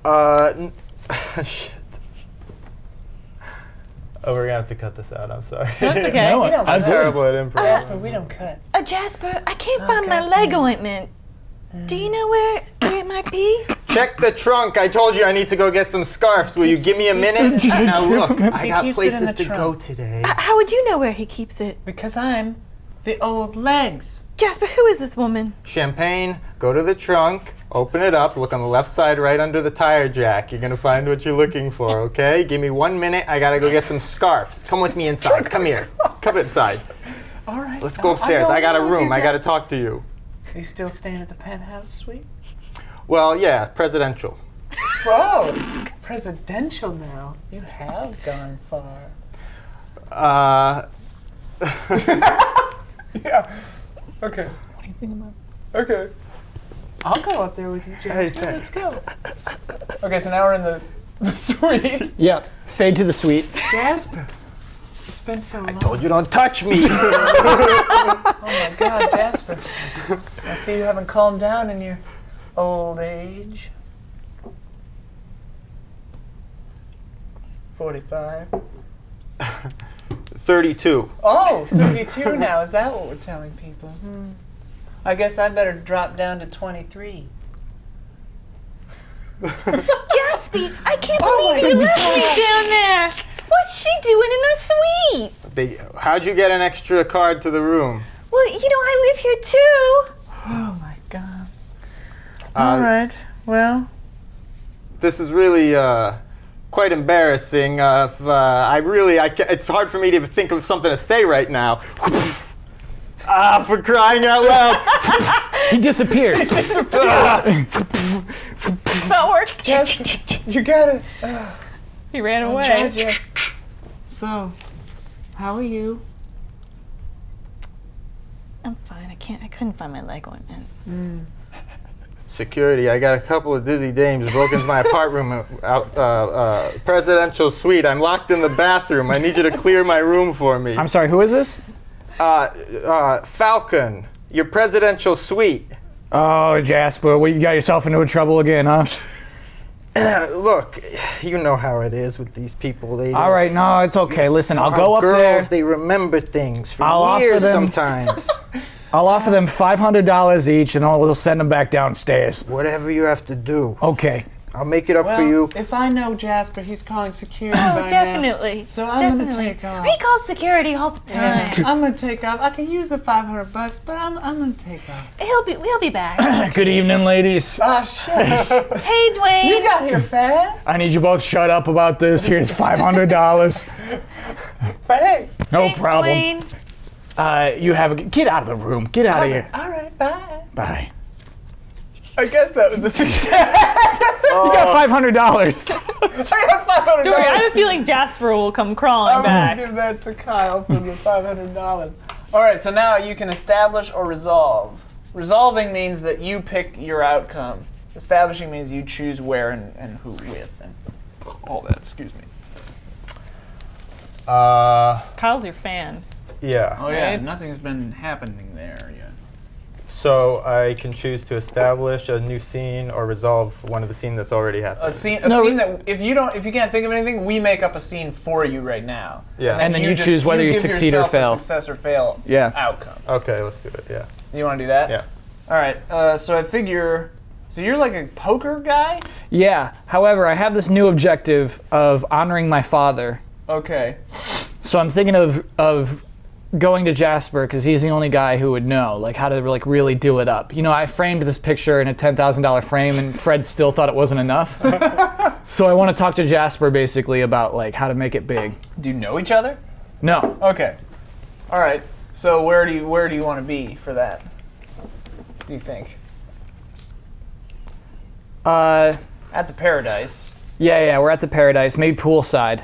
Shit. Oh, we're gonna have to cut this out. I'm sorry. That's okay. No, I'm terrible at improv. Jasper, we don't cut. Jasper, I can't find my leg ointment. Do you know where it might be? Check the trunk. I told you I need to go get some scarves. Will you give me a minute? Now look, I got keeps it in places the to go trunk. today. How would you know where he keeps it? Because I'm the old legs. Jasper, who is this woman? Champagne, go to the trunk, open it up, look on the left side right under the tire jack. You're gonna find what you're looking for, okay? Give me 1 minute, I gotta go get some scarves. Come with me inside, come here. Come inside. All right. Let's go upstairs, I got a room, I gotta talk to you. Are you still staying at the penthouse suite? Well, yeah, presidential. Whoa! Presidential now. You have gone far. Yeah. Okay. What do you think about? Okay. I'll go up there with you, Jasper. Hey, Let's go. Okay, so now we're in the suite. Yep. Fade to the suite. Jasper, it's been so long. I told you don't touch me. Oh my God, Jasper. I see you haven't calmed down in your old age. 45. 32. Oh, 32 now. Is that what we're telling people? I guess I better drop down to 23. Jaspy, I can't believe you left me down there. What's she doing in her suite? How'd you get an extra card to the room? Well, you know, I live here too. Oh my God. All right. Well, This is really quite embarrassing. It's hard for me to think of something to say right now. For crying out loud. He disappears. That worked. Jasper, you got it. He ran away. So, how are you? I'm fine. I couldn't find my leg ointment. Security, I got a couple of dizzy dames broke into my apartment presidential suite. I'm locked in the bathroom. I need you to clear my room for me. I'm sorry, who is this? Falcon, your presidential suite. Oh, Jasper, you got yourself into trouble again, huh? Look, you know how it is with these people. All right, no, it's okay. Listen, I'll go up girls, there. They remember things for I'll offer years them- sometimes. I'll offer them $500 each, and we'll send them back downstairs. Whatever you have to do. Okay. I'll make it up Well, for you. if I know Jasper, he's calling security Oh, by definitely. now. So I'm gonna Definitely. take off. He calls security all the time. I'm gonna take off. I can use the $500, but I'm gonna take off. We'll be back. Good evening, ladies. Ah, shit. Hey, Dwayne. You got here fast. I need you both shut up about this. Here's $500. Thanks. No Thanks, problem. Dwayne. Get out of the room. Get out of here. All right, bye. Bye. I guess that was a success. You got $500. I got $500. Don't worry, I have a feeling Jasper will come crawling I'm back. gonna give that to Kyle for the $500. All right, so now you can establish or resolve. Resolving means that you pick your outcome. Establishing means you choose where and who with and all that. Excuse me. Kyle's your fan. Yeah. Oh yeah, Right. nothing's been happening there yet. So I can choose to establish a new scene or resolve one of the scene that's already happened. A scene that if you can't think of anything, we make up a scene for you right now. Yeah. And then you choose whether you give succeed or yourself fail. A success or fail Yeah. outcome. Okay, let's do it. Yeah. You want to do that? Yeah. All right. So I figure. So you're like a poker guy? Yeah. However, I have this new objective of honoring my father. Okay. So I'm thinking of going to Jasper because he's the only guy who would know like how to like really do it up. You know, I framed this picture in a $10,000 frame, and Fred still thought it wasn't enough. So I want to talk to Jasper basically about like how to make it big. Do you know each other? No. Okay. All right. So where do you want to be for that? Do you think? At the Paradise. Yeah, we're at the Paradise. Maybe poolside.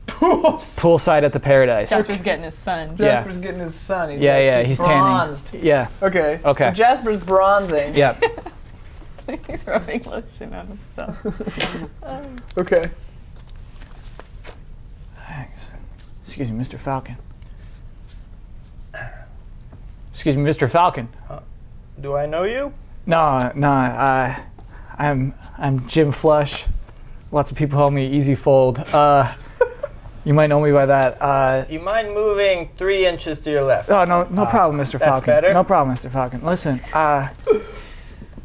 Poolside at the Paradise. Jasper's getting his son. Jasper's getting his son. He's He's bronzed. tanning. Yeah. Okay. Okay. So Jasper's bronzing. Yeah. He's rubbing lotion on himself. Okay. Excuse me, Mr. Falcon. Excuse me, Mr. Falcon. Do I know you? No, I'm Jim Flush. Lots of people call me Easy Fold. You might know me by that. You mind moving 3 inches to your left? Oh, no problem, Mr. Falcon. better? No problem, Mr. Falcon. Listen,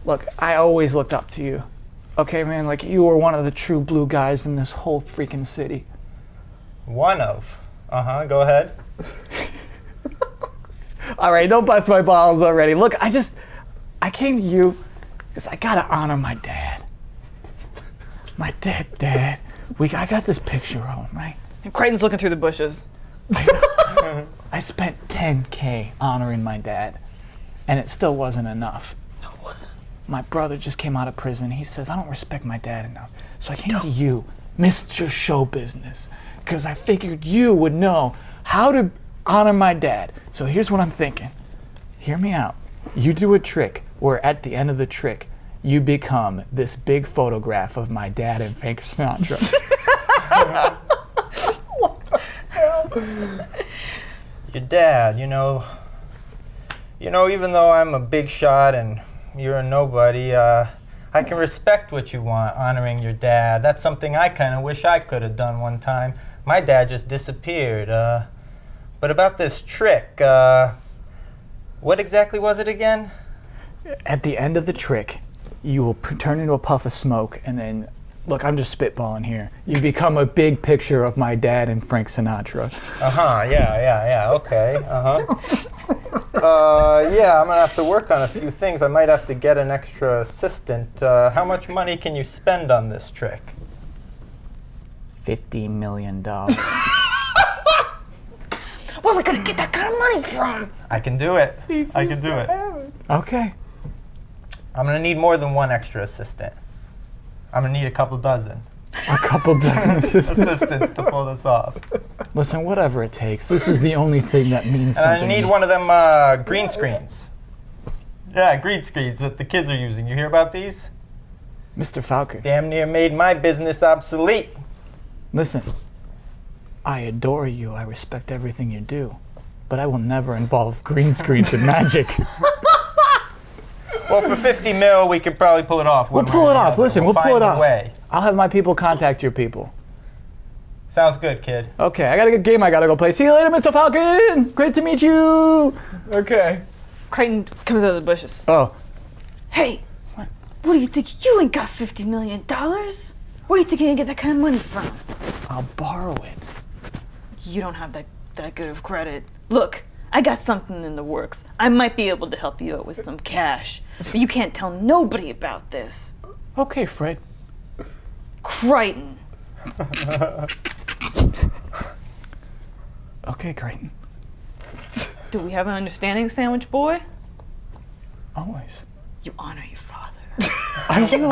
look, I always looked up to you. Okay, man, like you were one of the true blue guys in this whole freaking city. One of. Go ahead. All right, don't bust my balls already. Look, I came to you because I gotta honor my dad. My dead dad. I got this picture of him, right? And Crichton's looking through the bushes. I spent $10K honoring my dad, and it still wasn't enough. No, it wasn't. My brother just came out of prison. He says, I don't respect my dad enough. So I came to you, Mr. Show Business, because I figured you would know how to honor my dad. So here's what I'm thinking. Hear me out. You do a trick where at the end of the trick, you become this big photograph of my dad and Frank Sinatra. Your dad, you know, even though I'm a big shot and you're a nobody, I can respect what you want, honoring your dad. That's something I kind of wish I could have done one time. My dad just disappeared. But about this trick, what exactly was it again? At the end of the trick, you will turn into a puff of smoke, and then, look, I'm just spitballing here. You become a big picture of my dad and Frank Sinatra. Yeah, okay, yeah, I'm gonna have to work on a few things. I might have to get an extra assistant. How much money can you spend on this trick? $50 million. Where are we gonna get that kind of money from? I can do it. I can do it. Okay. I'm gonna need more than one extra assistant. I'm gonna need a couple dozen A couple dozen assistants to pull this off. Listen, whatever it takes. This is the only thing that means And something. I need one of them green screens. Yeah, green screens that the kids are using. You hear about these? Mr. Falcon, Damn near made my business obsolete. listen. I adore you. I respect everything you do. But I will never involve green screens in magic. Well, for 50 mil, we could probably pull it off. We'll pull it off. Listen, we'll pull find it a off. way. I'll have my people contact your people. Sounds good, kid. Okay, I got a good game I gotta go play. See you later, Mr. Falcon! Great to meet you! Okay. Crichton comes out of the bushes. Oh, Hey, what do you think? You ain't got $50 million. Where do you think you're gonna get that kind of money from? I'll borrow it. You don't have that good of credit. Look, I got something in the works. I might be able to help you out with some cash. But you can't tell nobody about this. Okay, Fred. Crichton. Okay, Crichton. Do we have an understanding, sandwich boy? Always. You honor your father. I will.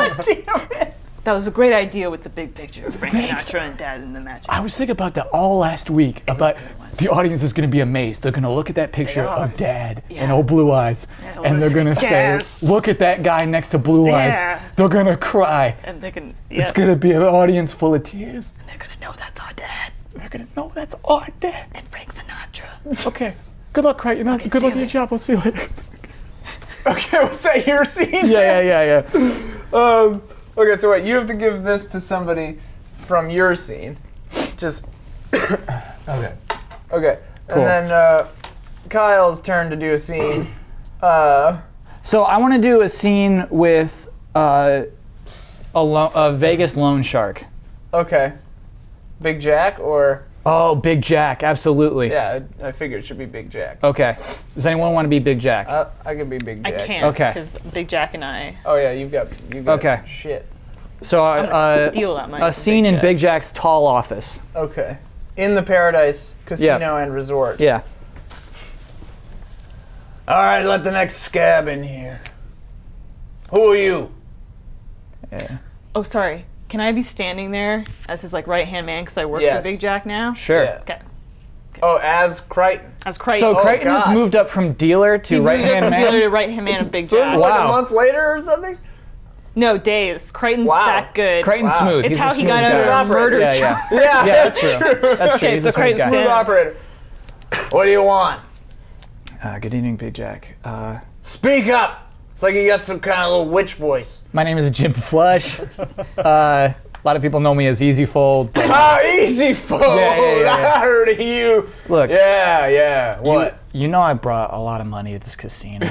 That was a great idea with the big picture of Frank Thanks. Sinatra and Dad in the magic. I was thinking about that all last week. About a good one. the audience is going to be amazed. They're going to look at that picture of Dad Yeah. and old Blue Eyes, Yeah, and they're going to yes. say, "Look at that guy next to Blue Yeah. Eyes." They're going to cry. And they can, It's going to be an audience full of tears. and they're gonna know that's our dad They're going to know that's our Dad. and Frank Sinatra. Okay. Good luck, Crichton. Good see luck you at your later. job. I'll see you later. Okay, was that your scene? Yeah. Okay, so wait, you have to give this to somebody from your scene. Just Okay. okay, Cool. and then Kyle's turn to do a scene. So I want to do a scene with a Vegas loan shark. Okay, Big Jack or Oh, Big Jack, absolutely. yeah, I figured it should be Big Jack. Okay. Does anyone want to be Big Jack? I can be Big I Jack. can't, Okay. because Big Jack and I. Oh yeah, you've got Okay. shit. So I'm gonna steal that money a from scene Big in Jack. Big Jack's tall office. Okay, in the Paradise Casino and Resort. Yeah. All right, let the next scab in here. Who are you? Oh, sorry. Can I be standing there as his right hand man because I work Yes. for Big Jack now? Sure. Yeah. Okay. Oh, as Crichton. As Crichton. So Oh, Crichton has God. moved up from dealer to right hand from dealer man. to right hand man of Big So this Jack. is like a Wow. month later or something? No, days. Crichton's Wow. that good. Crichton's Wow. smooth. It's He's how a he smooth got out guy. of a murder Yeah, charge. yeah. Yeah, Yeah, that's true. That's true. Okay, He's so a smooth Crichton's guy. Smooth down. operator. What do you want? Good evening, Big Jack. Speak up. It's like you got some kind of little witch voice. My name is Jim Flush. A lot of people know me as Easy Fold. But Easy Fold! Yeah. I heard of you. look, Yeah. What? you know I brought a lot of money to this casino.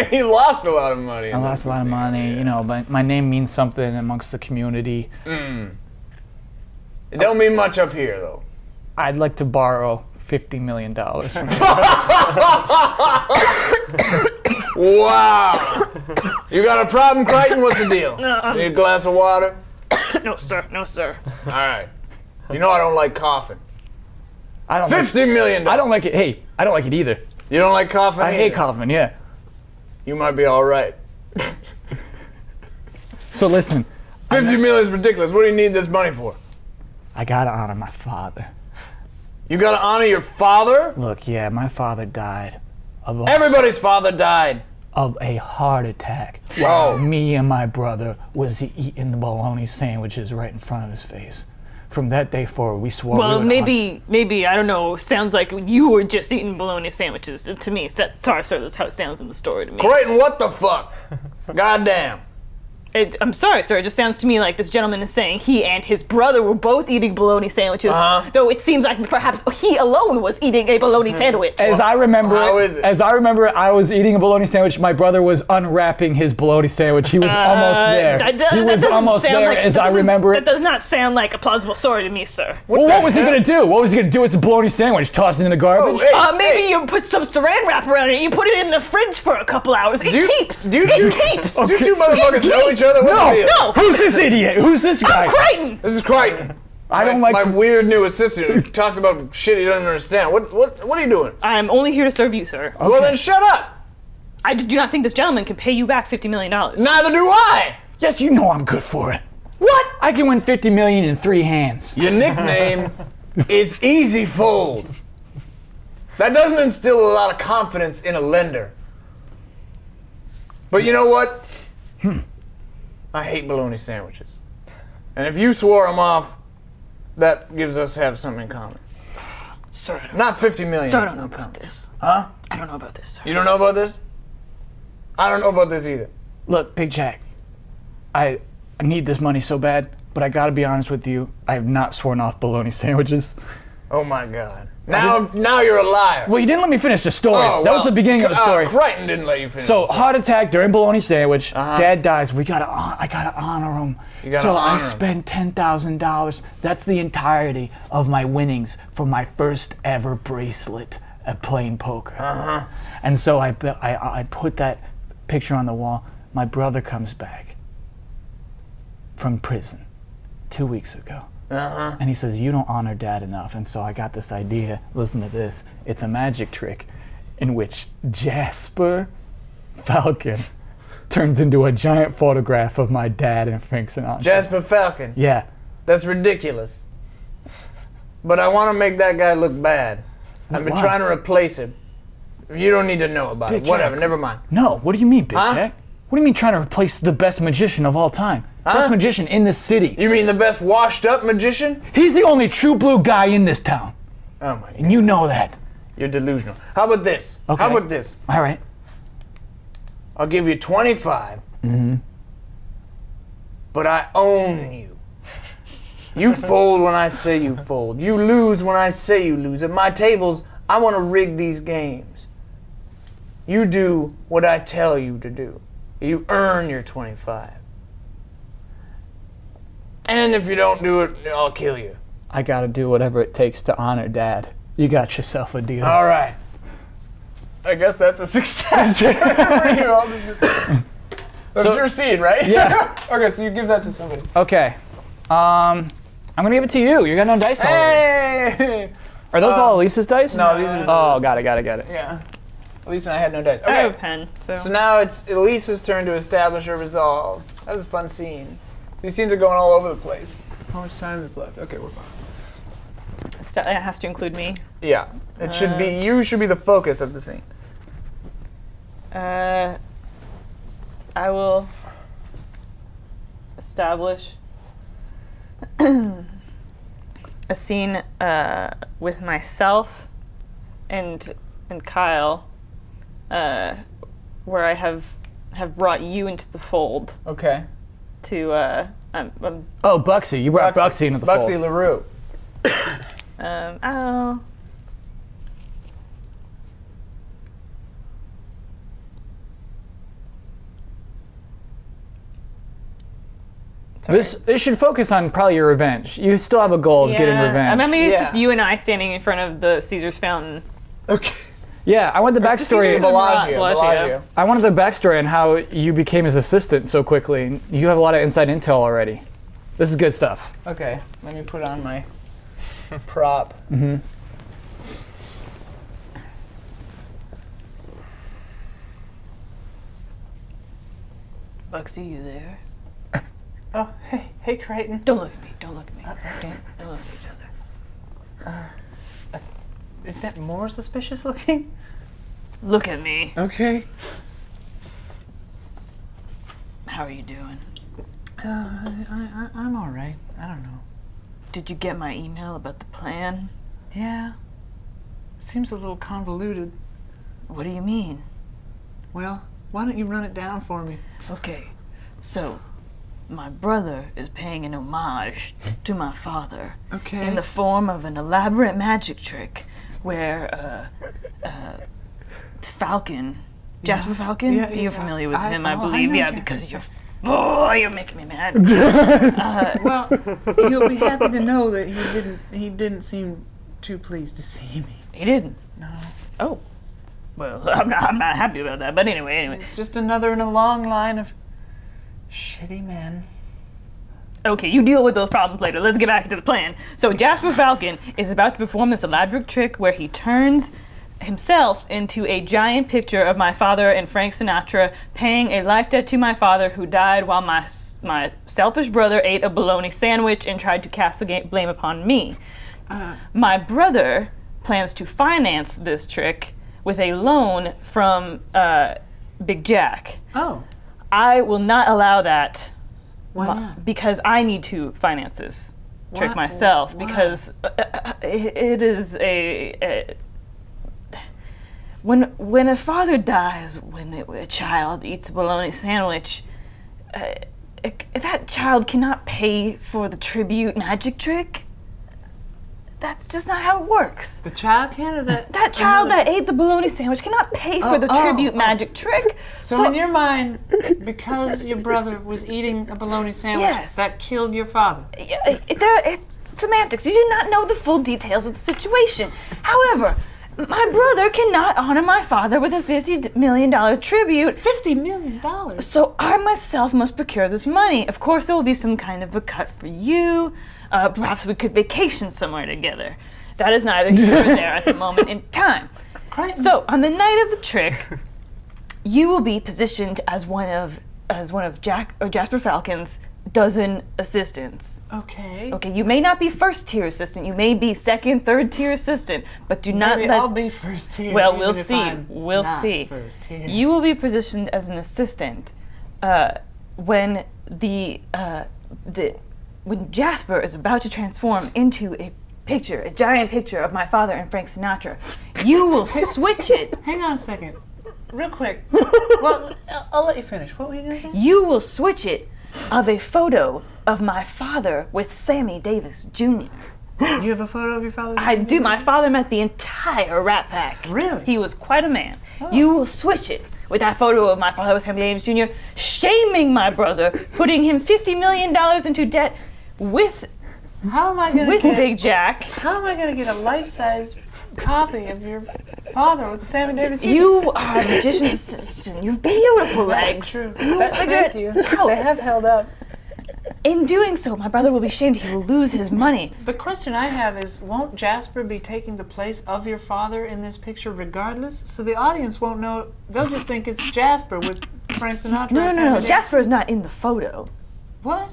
He lost a lot of money. I lost a lot of money. You know, but my name means something amongst the community. It don't mean much up here, though. I'd like to borrow $50 million from you. Wow. You got a problem, Crichton? What's the deal? Need a glass of water? No, sir. No, sir. All right. You know I don't like coughing. I don't $50 million. I don't like it. Hey, I don't like it either. You don't like coughing? I hate either? coughing, yeah. You might be all right. So listen, 50 million is ridiculous. What do you need this money for? I gotta honor my father. You gotta honor your father? Look, yeah, my father died of Everybody's father died. a heart attack. Wow. Me and my brother was eating the bologna sandwiches right in front of his face. From that day forward, we swore. Well, we would maybe I don't know. Sounds like you were just eating bologna sandwiches to me. Sorry, sir. That's how it sounds in the story to me. Crichton, what the fuck? Goddamn. I'm sorry, sir. It just sounds to me like this gentleman is saying he and his brother were both eating bologna sandwiches, though it seems like perhaps he alone was eating a bologna sandwich. As I remember How is it? As I remember it, I was eating a bologna sandwich. My brother was unwrapping his bologna sandwich. He was almost there. He was almost there, as I remember That it. does not sound like a plausible story to me, sir. Well, what was he gonna do? What was he gonna do? It's a bologna sandwich. Toss it in the garbage. Oh, hey, Maybe you put some saran wrap around it. You put it in the fridge for a couple hours. It keeps. Do you keeps. Do you two motherfuckers know each other? What's the deal? No. Who's this idiot? Who's this guy? Crichton. This is Crichton. I don't like. My weird new assistant who talks about shit he doesn't understand. What are you doing? I'm only here to serve you, sir. Well, then shut up. I just do not think this gentleman can pay you back $50 million. Neither do I. Yes, you know I'm good for it. What? I can win 50 million in 3 hands. Your nickname is Easy Fold. That doesn't instill a lot of confidence in a lender. But you know what? I hate bologna sandwiches. And if you swore them off, that gives us have something in common. Sir, Not 50 million. Sir, I don't know about this. Huh? I don't know about this, sir. You don't know about this? I don't know about this either. Look, Big Jack, I need this money so bad, but I gotta be honest with you. I have not sworn off bologna sandwiches. Oh my God. Now you're a liar. Well, you didn't let me finish the story. Oh, that was well, the beginning of the story. Crichton didn't let you finish. So, heart attack during bologna sandwich. Dad dies. I gotta honor him. gotta So I honor him. spent $10,000. That's the entirety of my winnings for my first ever bracelet at playing poker. And so I put that picture on the wall. My brother comes back from prison 2 weeks ago. And he says, you don't honor Dad enough. And so I got this idea. Listen to this. It's a magic trick in which Jasper Falcon turns into a giant photograph of my dad and Frank Sinatra. Jasper Falcon. Yeah. That's ridiculous. But I want to make that guy look bad. I've been Why? trying to replace him. You don't need to know about Big it. Whatever, Jack. never mind. No, what do you mean, Big Huh? Jack? What do you mean trying to replace the best magician of all time? Best magician in this city. You mean the best washed up magician? He's the only true blue guy in this town. Oh my God. And you know that. You're delusional. How about this? Okay. How about this? All right. I'll give you 25. But I own you. You fold when I say you fold. You lose when I say you lose. At my tables, I want to rig these games. You do what I tell you to do. You earn your 25. And if you don't do it, I'll kill you. I gotta do whatever it takes to honor Dad. You got yourself a deal. All right. I guess that's a success. That's your scene, right? Yeah. Okay, so you give that to somebody. Okay. I'm gonna give it to you. You got no dice already. Hey! Are those all Elisa's dice? No, these are. Oh, got it. Yeah. At least I had no dice. I have a Okay. pen, So now it's Elisa's turn to establish a resolve. That was a fun scene. These scenes are going all over the place. How much time is left? Okay, we're fine. it has to include me. Yeah. It should be. You should be the focus of the scene. I will establish a scene with myself and Kyle, where I have have brought you into the fold Okay. to, Oh, Bugsy. You brought Bugsy into the fold. Bugsy LaRue. oh. This should focus on probably your revenge. You still have a goal of getting revenge. I remember it's Yeah. just you and I standing in front of the Caesar's fountain. Okay. Yeah, I want the backstory. Bellagio. I wanted the backstory on how you became his assistant so quickly. You have a lot of inside intel already. This is good stuff. Okay, let me put on my prop. Bugsy, you there? Oh, hey, Creighton. Don't look at me. Don't look at me. Okay. Don't look at each other. Is that more suspicious looking? Look at me. Okay. How are you doing? I'm all right. I don't know. Did you get my email about the plan? Yeah. Seems a little convoluted. What do you mean? Well, why don't you run it down for me? Okay, so my brother is paying an homage to my father Okay. in the form of an elaborate magic trick where Falcon, Jasper Falcon, Yeah, you're familiar with him, I I believe, know yeah, Jasper. because you're making me mad. Well, you'll be happy to know that he didn't seem too pleased to see me. He didn't. No. Oh, well, I'm not happy about that. But anyway. It's just another in a long line of shitty men. Okay, you deal with those problems later. Let's get back to the plan. So Jasper Falcon is about to perform this elaborate trick where he turns himself into a giant picture of my father and Frank Sinatra, paying a life debt to my father who died while my selfish brother ate a bologna sandwich and tried to cast the blame upon me. My brother plans to finance this trick with a loan from Big Jack. Oh, I will not allow that. why not? Because I need to finance this trick Why- myself. why? Because it is a when a father dies, when a child eats a bologna sandwich, that child cannot pay for the tribute magic trick. That's just not how it works. The child can or That child that ate the bologna sandwich cannot pay for the tribute magic trick. So in your mind, because your brother was eating a bologna sandwich, Yes. that killed your father. It's semantics. You do not know the full details of the situation. However, my brother cannot honor my father with a $50 million tribute. $50 million? So I myself must procure this money. Of course, there will be some kind of a cut for you. Perhaps we could vacation somewhere together. That is neither here nor there at the moment in time. Crichton. So on the night of the trick, you will be positioned as one of Jasper Falcon's dozen assistants. Okay. Okay, you may not be first tier assistant. You may be second, third tier assistant, but do not Maybe let. I'll be first tier. Well, even we'll if see. I'm We'll not see. First tier. You will be positioned as an assistant when when Jasper is about to transform into a giant picture of my father and Frank Sinatra. You will switch it. Hang on a second. Real quick. Well, I'll let you finish. What were you going to say? You will switch it of a photo of my father with Sammy Davis Jr. You have a photo of your father? I do. My father met the entire Rat Pack. Really? He was quite a man. You will switch it with that photo of my father with Sammy Davis Jr., shaming my brother, putting him $50 million into debt with How am I going to get Big Jack. How am I going to get a life-size copy of your father with the Sammy Davis Jr.? You are a magician's assistant. You have beautiful legs. True. Look Thank at you. how- They have held up. In doing so, my brother will be shamed. He will lose his money. The question I have is, won't Jasper be taking the place of your father in this picture regardless? So the audience won't know. They'll just think it's Jasper with Frank Sinatra. No, and no, no, no. Sammy Jasper is not in the photo. What?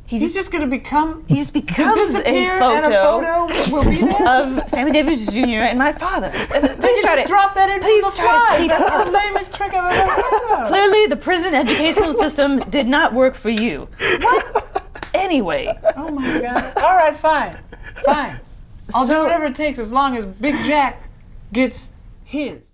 He's He's just going to become... he just becomes disappear a and a photo photo will be there? of Sammy Davis Jr. and my father. Please try Just to drop that in please from the try to fly. keep That's up. the lamest trick I've ever heard of. Clearly, the prison educational system did not work for you. Anyway, Oh my god. All right, fine. Fine. I'll do whatever it takes as long as Big Jack gets his.